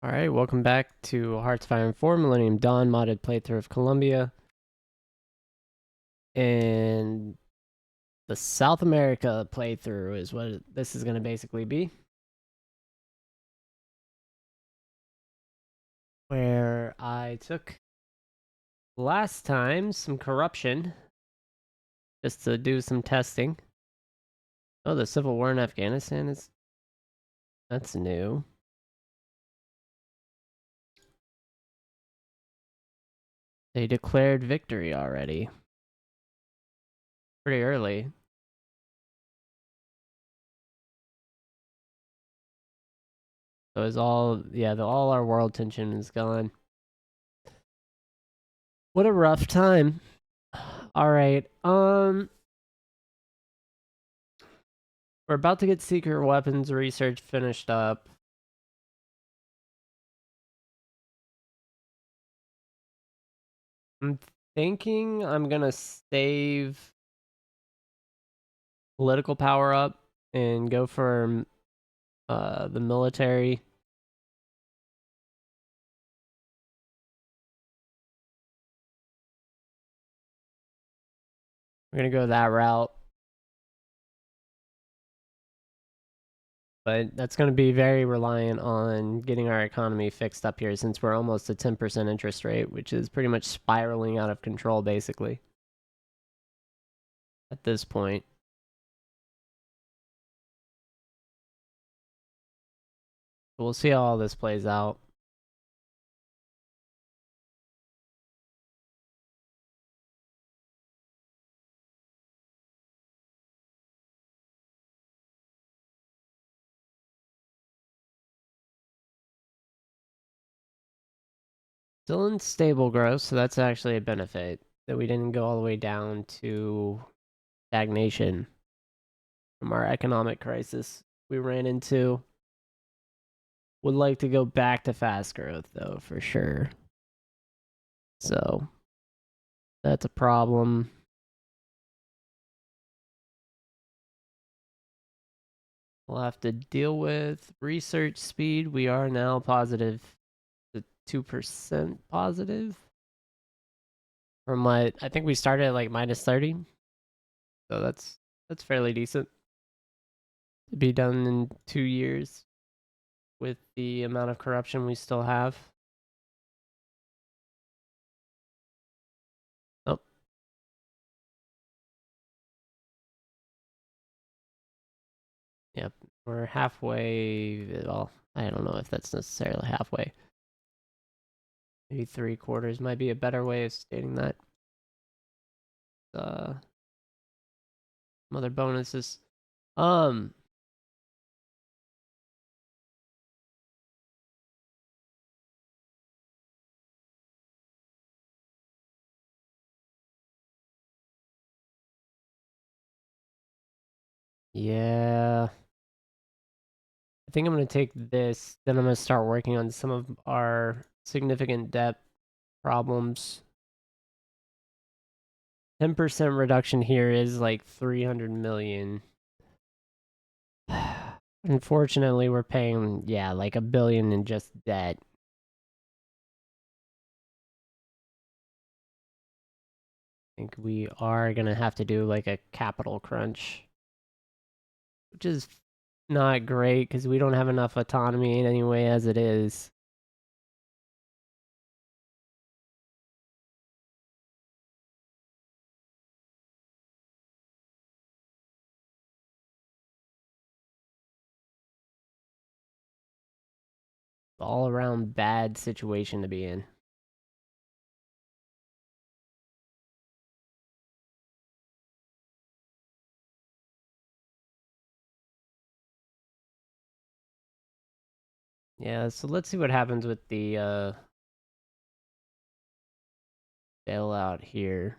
Alright, welcome back to Hearts of Iron 4 Millennium Dawn modded playthrough of Colombia. And the South America playthrough is what this is going to basically be. Where I took last time some corruption just to do some testing. Oh, the civil war in Afghanistan is... That's new. They declared victory already. Pretty early. So it's all, yeah, all our world tension is gone. What a rough time. Alright, we're about to get secret weapons research finished up. I'm thinking I'm gonna save political power up and go for the military. We're gonna go that route. But that's going to be very reliant on getting our economy fixed up here since we're almost a 10% interest rate, which is pretty much spiraling out of control, basically, at this point. We'll see how all this plays out. Still in stable growth, so that's actually a benefit that we didn't go all the way down to stagnation from our economic crisis we ran into. Would like to go back to fast growth, though, for sure. So that's a problem. We'll have to deal with research speed. We are now positive to 2% positive. From what I think we started at like minus 30. So that's fairly decent to be done in 2 years with the amount of corruption we still have. Oh. Yep. We're halfway. Well, I don't know if that's necessarily halfway. Maybe 3/4 might be a better way of stating that. Some other bonuses. Yeah. I think I'm going to take this, then I'm going to start working on some of our significant debt problems. 10% reduction here is like 300 million. Unfortunately, we're paying, yeah, like $1 billion in just debt. I think we are going to have to do like a capital crunch, which is not great because we don't have enough autonomy in any way as it is. All around bad situation to be in. Yeah, so let's see what happens with the bailout here.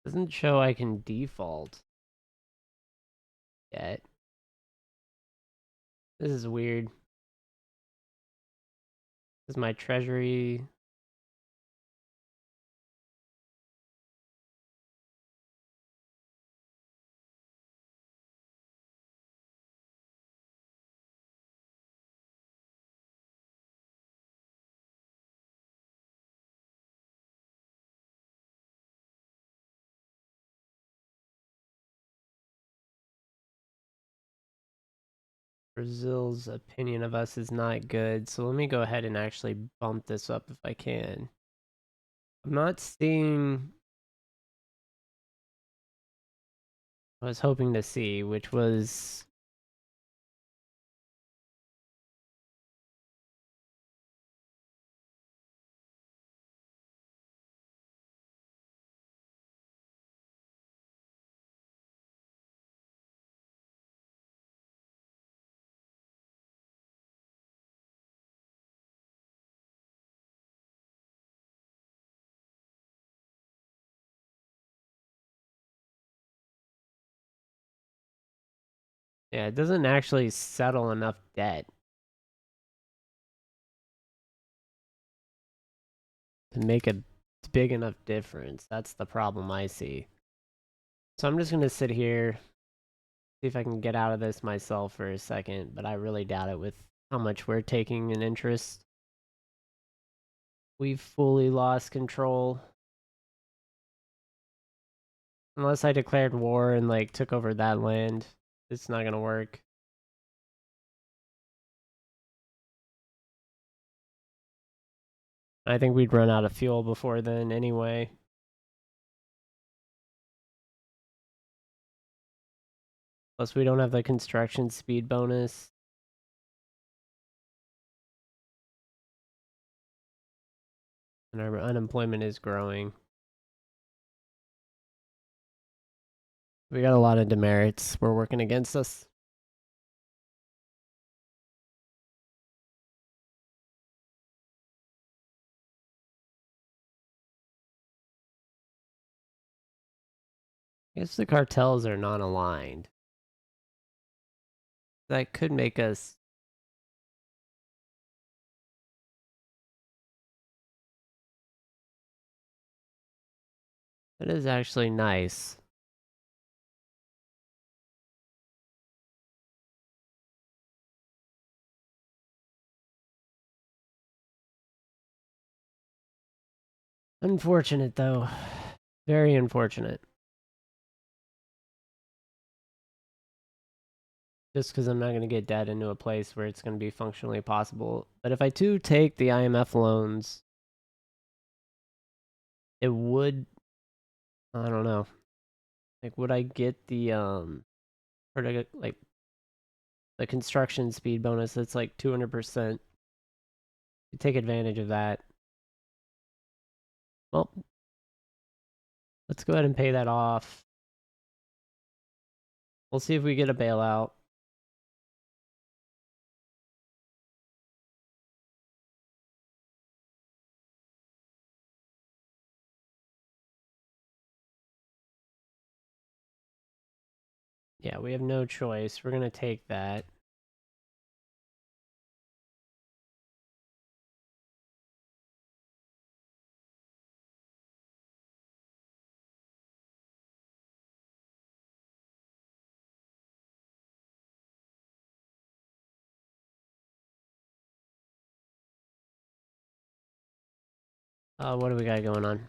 Doesn't show I can default yet. This is weird. Is my treasury... Brazil's opinion of us is not good, so let me go ahead and actually bump this up if I can. I'm not seeing... I was hoping to see, which was... Yeah, it doesn't actually settle enough debt to make a big enough difference. That's the problem I see. So I'm just going to sit here, see if I can get out of this myself for a second, but I really doubt it with how much we're taking in interest. We've fully lost control. Unless I declared war and like took over that land, it's not going to work. I think we'd run out of fuel before then anyway. Plus we don't have the construction speed bonus. And our unemployment is growing. We got a lot of demerits. We're working against us. I guess the cartels are not aligned. That could make us... That is actually nice. Unfortunate, though. Very unfortunate. Just because I'm not going to get debt into a place where it's going to be functionally possible. But if I do take the IMF loans, it would... I don't know. Like, would I get the, like, the construction speed bonus that's like 200%? Take advantage of that. Well, let's go ahead and pay that off. We'll see if we get a bailout. Yeah, we have no choice. We're going to take that. What do we got going on?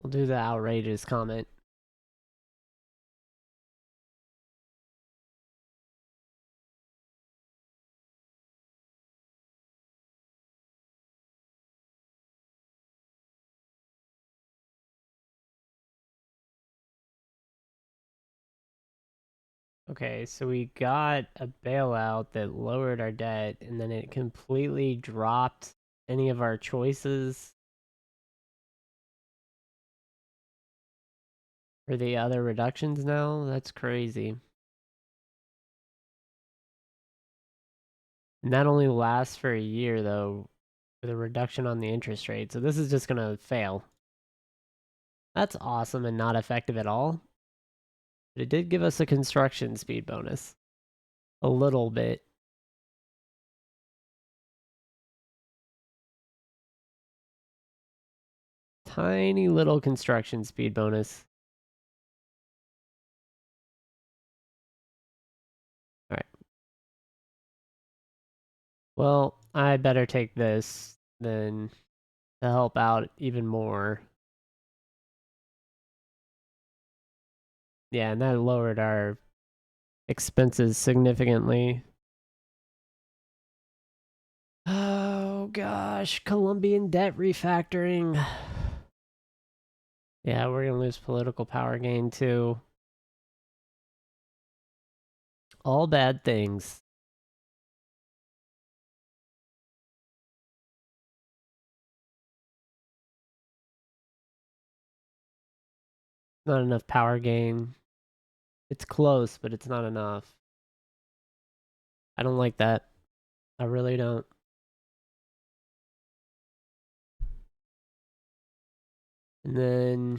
We'll do the outrageous comment. Okay, so we got a bailout that lowered our debt, and then it completely dropped any of our choices for the other reductions now? That's crazy. And that only lasts for a year, though, with a reduction on the interest rate. So this is just going to fail. That's awesome and not effective at all. But it did give us a construction speed bonus. A little bit. Tiny little construction speed bonus. Alright. Well, I better take this than to help out even more. Yeah, and that lowered our expenses significantly. Oh gosh, Colombian debt refactoring. Yeah, we're gonna lose political power gain too. All bad things. Not enough power gain. It's close, but it's not enough. I don't like that. I really don't. And then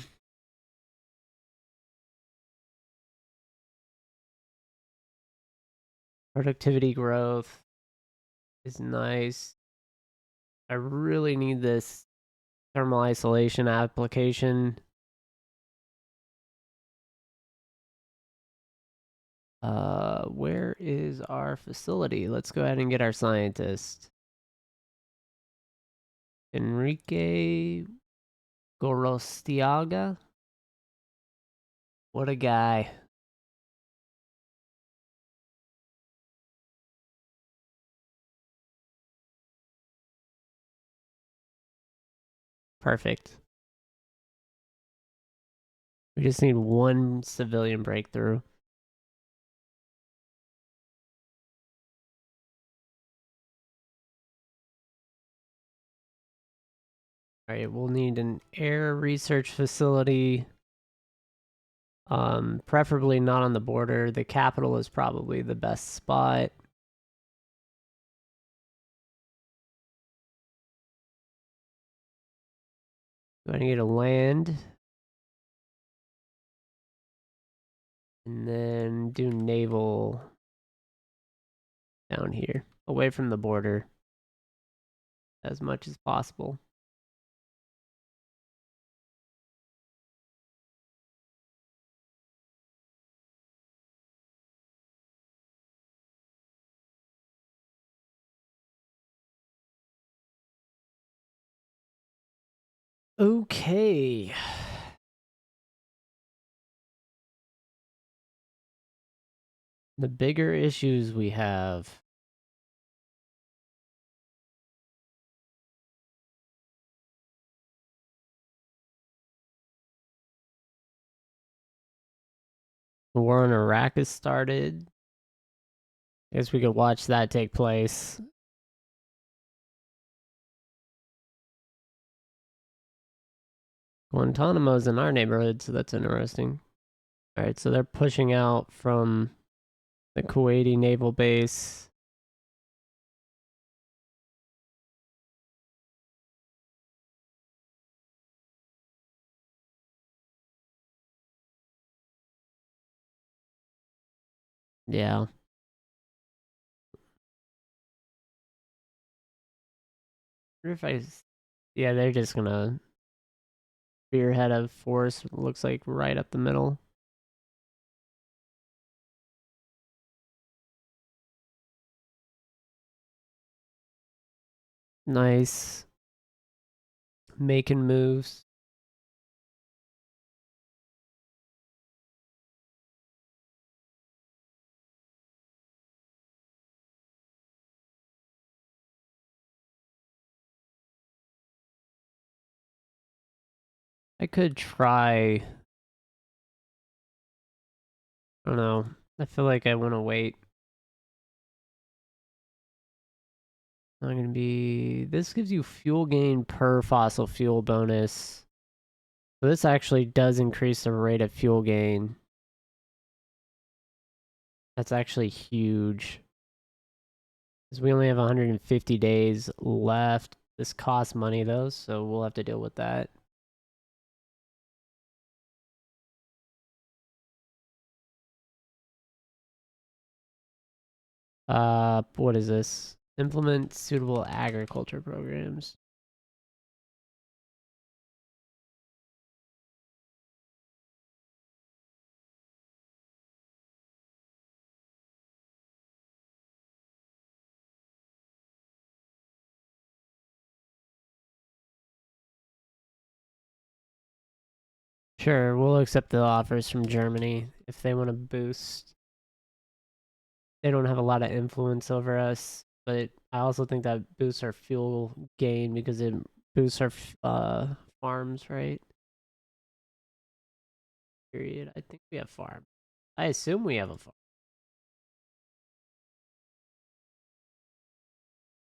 productivity growth is nice. I really need this thermal isolation application. Where is our facility? Let's go ahead and get our scientist. Enrique Gorostiaga. What a guy. Perfect. We just need one civilian breakthrough. Alright, we'll need an air research facility. Preferably not on the border. The capital is probably the best spot. Going to get a land. And then do naval down here. Away from the border. As much as possible. Okay. The bigger issues we have. The war in Iraq has started. I guess we could watch that take place. Guantanamo's in our neighborhood, so that's interesting. Alright, so they're pushing out from the Kuwaiti naval base. Yeah. If I, yeah, they're just gonna spearhead a force. Looks like right up the middle. Nice. Making moves. I could try. I don't know. I feel like I want to wait. I'm gonna be. This gives you fuel gain per fossil fuel bonus. So this actually does increase the rate of fuel gain. That's actually huge. Because we only have 150 days left. This costs money though, so we'll have to deal with that. What is this? Implement suitable agriculture programs. Sure, we'll accept the offers from Germany if they want to boost. They don't have a lot of influence over us, but I also think that boosts our fuel gain because it boosts our farms, right? Period. I think we have farm. I assume we have a farm.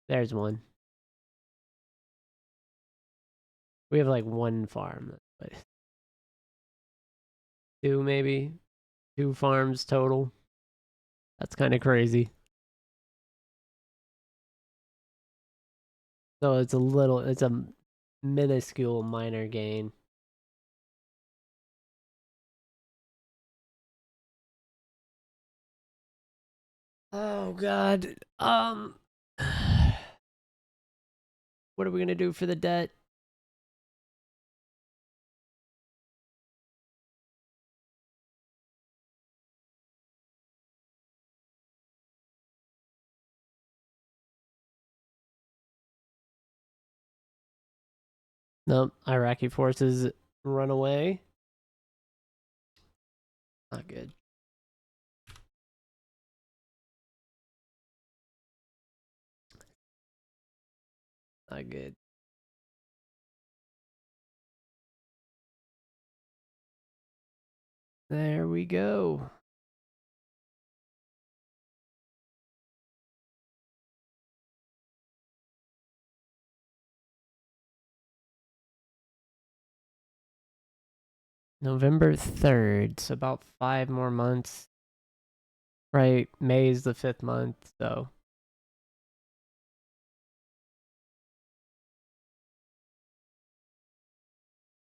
There's one. We have like one farm, but two maybe, two farms total. That's kind of crazy. So it's a minuscule minor gain. Oh God. What are we gonna do for the debt? Nope. Iraqi forces run away. Not good. Not good. There we go. November 3rd. So about 5 more months. Right. May is the 5th month. So.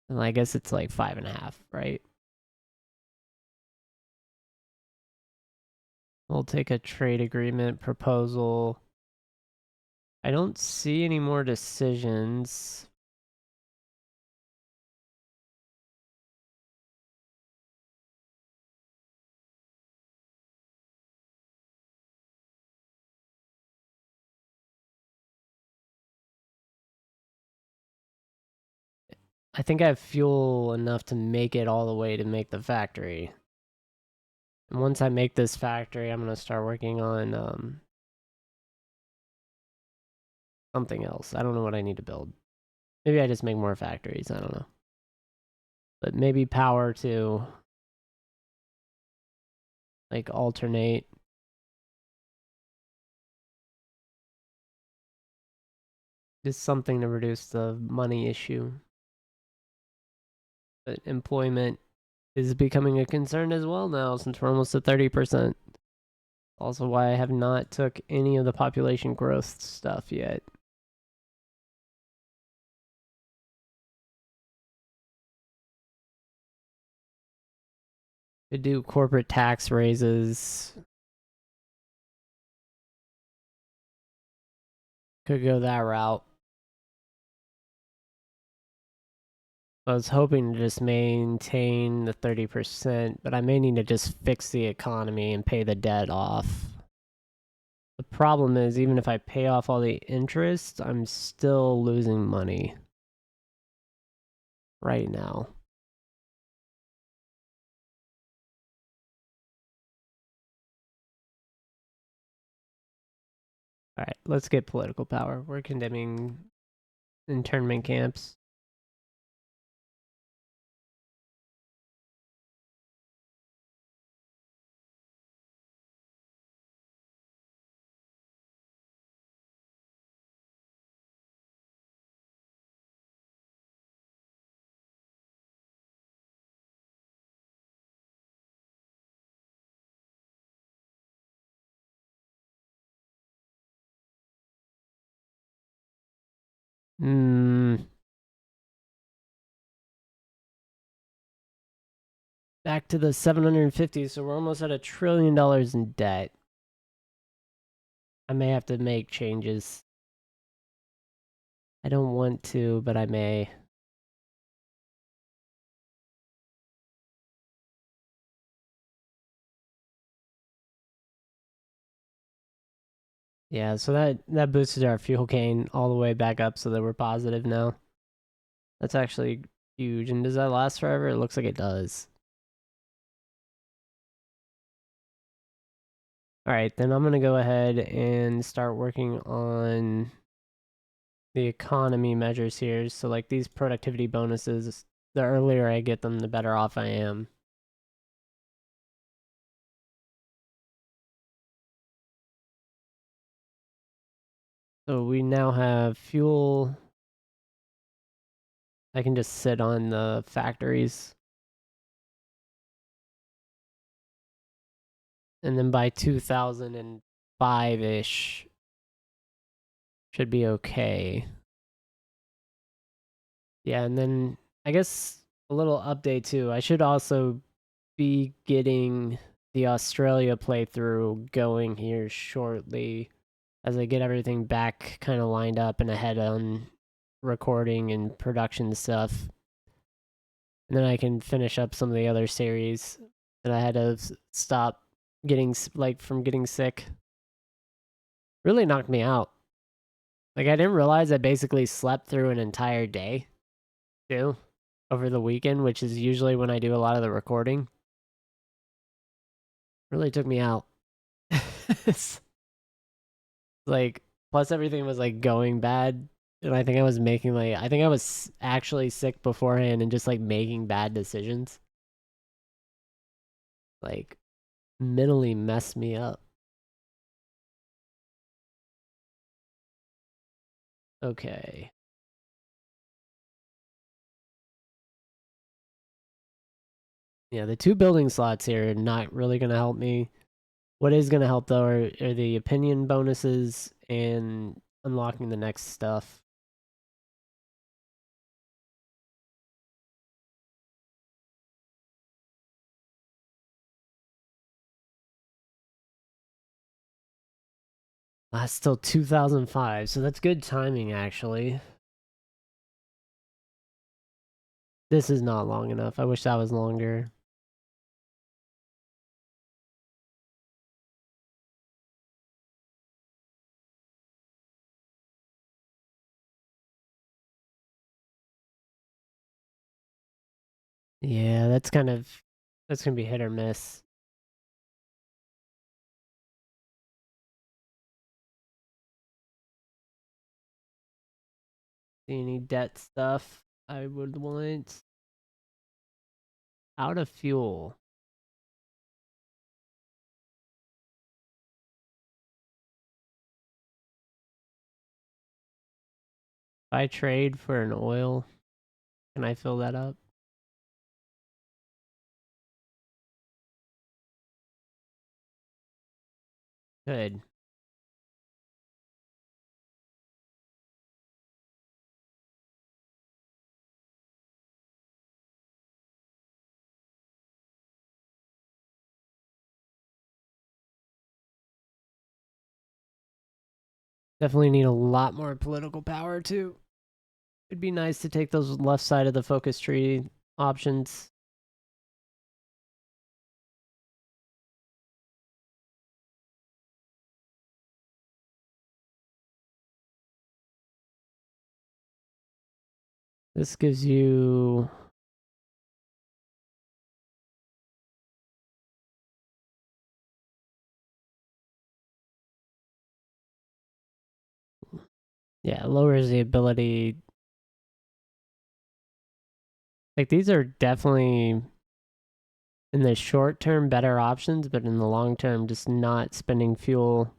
And I guess it's like 5.5, right? We'll take a trade agreement proposal. I don't see any more decisions. I think I have fuel enough to make it all the way to make the factory. And once I make this factory, I'm gonna start working on something else. I don't know what I need to build. Maybe I just make more factories. I don't know. But maybe power to like alternate. Just something to reduce the money issue. But employment is becoming a concern as well now since we're almost at 30%. Also why I have not took any of the population growth stuff yet. Could do corporate tax raises. Could go that route. I was hoping to just maintain the 30%, but I may need to just fix the economy and pay the debt off. The problem is, even if I pay off all the interest, I'm still losing money right now. All right, let's get political power. We're condemning internment camps. Hmm. Back to the 750, so we're almost at $1 trillion in debt. I may have to make changes. I don't want to, but I may. Yeah, so that boosted our fuel gain all the way back up so that we're positive now. That's actually huge. And does that last forever? It looks like it does. All right, then I'm going to go ahead and start working on the economy measures here. So like these productivity bonuses, the earlier I get them, the better off I am. So we now have fuel. I can just sit on the factories. And then by 2005-ish, should be okay. Yeah, and then I guess a little update too. I should also be getting the Australia playthrough going here shortly as I get everything back kind of lined up and ahead on recording and production stuff. And then I can finish up some of the other series that I had to stop getting from getting sick. Really knocked me out. Like I didn't realize I basically slept through an entire day too over the weekend, which is usually when I do a lot of the recording. Really took me out. Like plus everything was like going bad, and I think I was making I think I was actually sick beforehand and just like making bad decisions. Like mentally messed me up. Okay. Yeah, the two building slots here are not really going to help me. What is going to help though are the opinion bonuses and unlocking the next stuff. That's still 2005, so that's good timing actually. This is not long enough. I wish that was longer. Yeah, that's gonna be hit or miss. Any debt stuff I would want. Out of fuel. If I trade for an oil, can I fill that up? Good. Definitely need a lot more political power too. It'd be nice to take those left side of the focus tree options. This gives you yeah, lowers the ability. Like these are definitely in the short term better options, but in the long term just not spending fuel.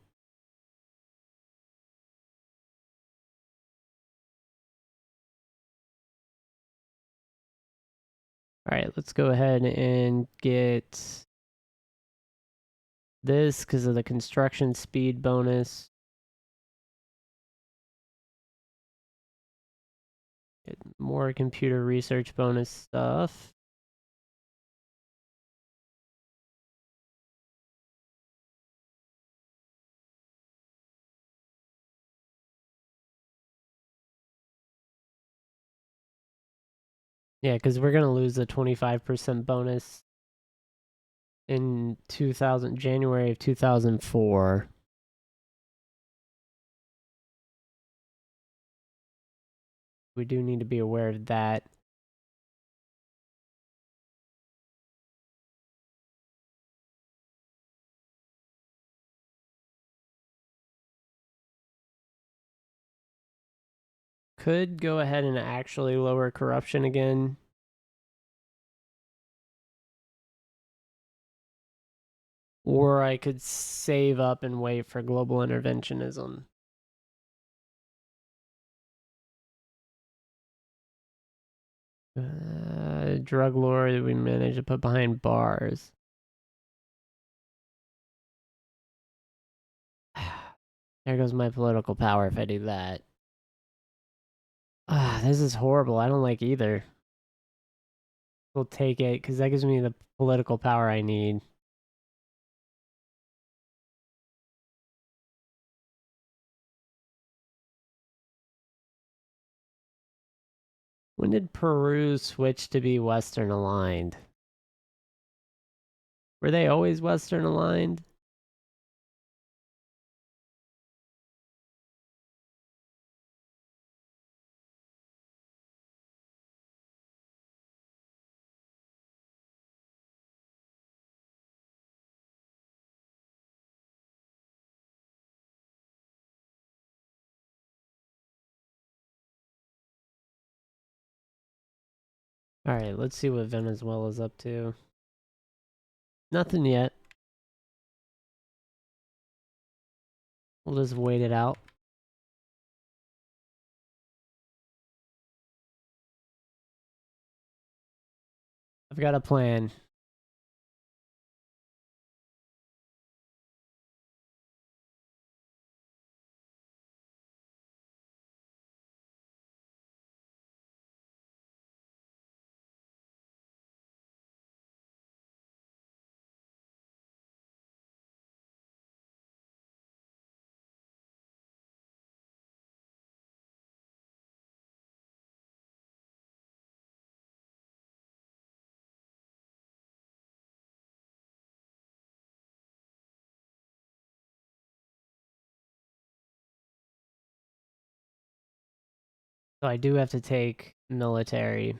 All right, let's go ahead and get this because of the construction speed bonus. Get more computer research bonus stuff. Yeah, because we're gonna lose the 25% bonus in 2000 January of 2004. We do need to be aware of that. Could go ahead and actually lower corruption again. Or I could save up and wait for global interventionism. Drug lord that we managed to put behind bars. There goes my political power if I do that. This is horrible. I don't like either. We'll take it because that gives me the political power I need. When did Peru switch to be Western aligned? Were they always Western aligned? Alright, let's see what Venezuela's up to. Nothing yet. We'll just wait it out. I've got a plan. So I do have to take military.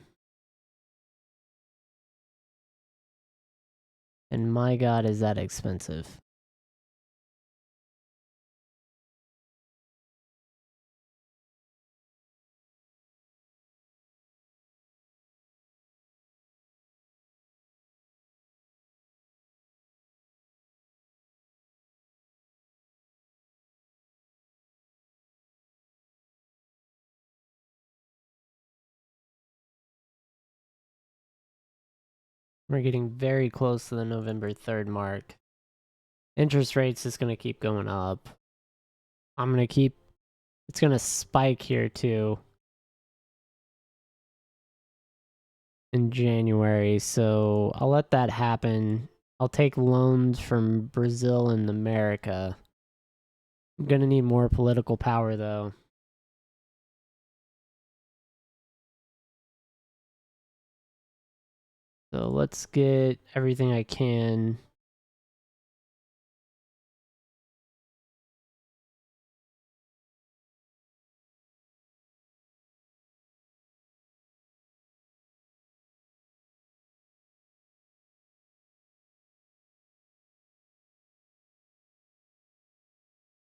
And my god, is that expensive. We're getting very close to the November 3rd mark. Interest rates is going to keep going up. I'm going to keep... It's going to spike here too. In January, so I'll let that happen. I'll take loans from Brazil and America. I'm going to need more political power though. So let's get everything I can.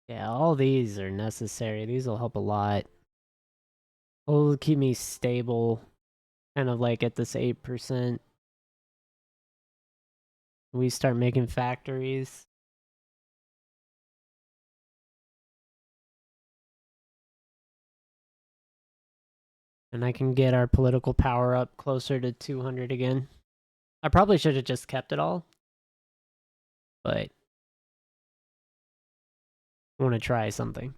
Yeah, all these are necessary. These will help a lot. Will keep me stable, kind of like at this 8%. We start making factories. And I can get our political power up closer to 200 again. I probably should have just kept it all. But I want to try something.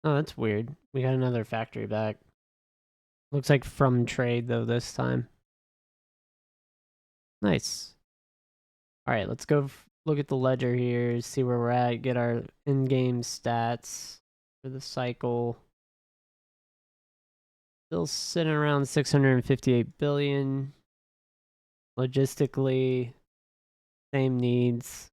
Oh, that's weird. We got another factory back. Looks like from trade, though, this time. Nice. Alright, let's go look at the ledger here, see where we're at, get our in-game stats for the cycle. Still sitting around 658 billion. Logistically, same needs.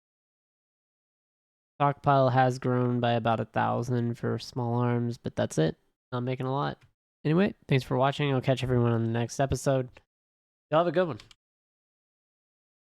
Stockpile has grown by about 1,000 for small arms, but that's it. Not making a lot. Anyway, thanks for watching. I'll catch everyone on the next episode. Y'all have a good one.